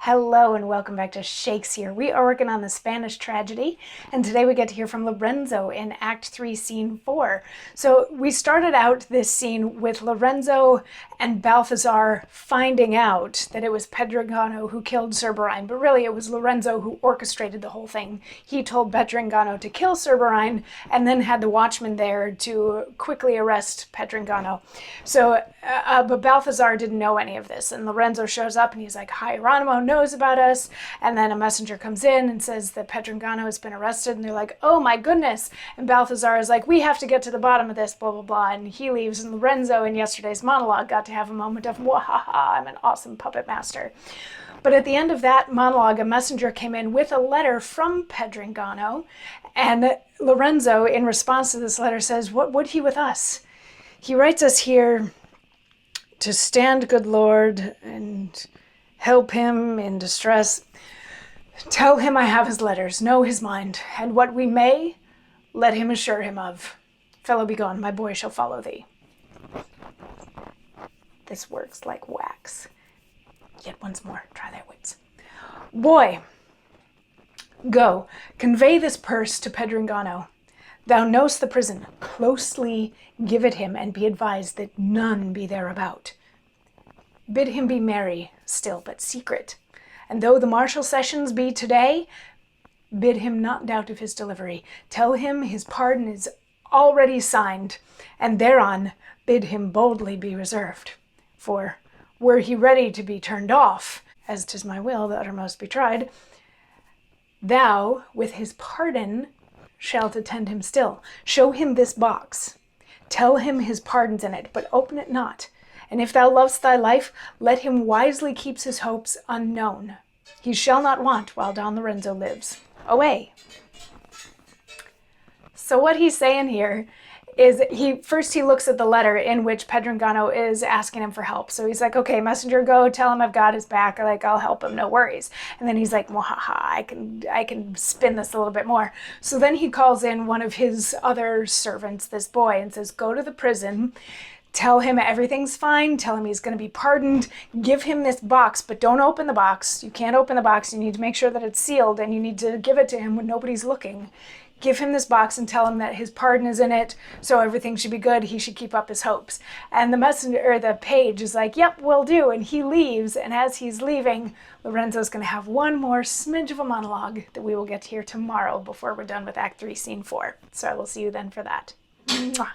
Hello and welcome back to Shakesyear. We are working on the Spanish tragedy, and today we get to hear from Lorenzo in Act 3, Scene 4. So we started out this scene with Lorenzo and Balthazar finding out that it was Pedringano who killed Cerberine, but really it was Lorenzo who orchestrated the whole thing. He told Pedringano to kill Cerberine and then had the watchman there to quickly arrest Pedringano. But Balthazar didn't know any of this, and Lorenzo shows up and he's like, "Hi, Hieronymo knows about us," and then a messenger comes in and says that Pedringano has been arrested, and they're like, "Oh my goodness," and Balthazar is like, "We have to get to the bottom of this, blah blah blah," and he leaves, and Lorenzo in yesterday's monologue got to have a moment of wahaha, I'm an awesome puppet master. But at the end of that monologue, a messenger came in with a letter from Pedringano, and Lorenzo, in response to this letter, says, "What would he with us? He writes us here to stand, good Lord, and help him in distress. Tell him I have his letters, know his mind, and what we may, let him assure him of. Fellow, be gone, my boy shall follow thee." This works like wax. Yet once more, try thy wits. "Boy, go, convey this purse to Pedringano. Thou know'st the prison, closely give it him, and be advised that none be thereabout. Bid him be merry, still but secret, and though the martial sessions be today, bid him not doubt of his delivery. Tell him his pardon is already signed, and thereon bid him boldly be reserved. For were he ready to be turned off, as 'tis my will the uttermost be tried, thou with his pardon shalt attend him still. Show him this box. Tell him his pardon's in it, but open it not. And if thou lovest thy life, let him wisely keep his hopes unknown. He shall not want while Don Lorenzo lives. Away." So what he's saying here is he looks at the letter in which Pedringano is asking him for help. So he's like, "Okay, messenger, go tell him I've got his back. I'll help him, no worries." And then he's like, "Wahaha, I can spin this a little bit more." So then he calls in one of his other servants, this boy, and says, "Go to the prison. Tell him everything's fine. Tell him he's going to be pardoned. Give him this box, but don't open the box. You can't open the box. You need to make sure that it's sealed, and you need to give it to him when nobody's looking. Give him this box and tell him that his pardon is in it, so everything should be good. He should keep up his hopes." And the messenger, or the page, is like, "Yep, will do." And he leaves, and as he's leaving, Lorenzo's going to have one more smidge of a monologue that we will get to hear tomorrow before we're done with Act 3, Scene 4. So I will see you then for that. Mwah.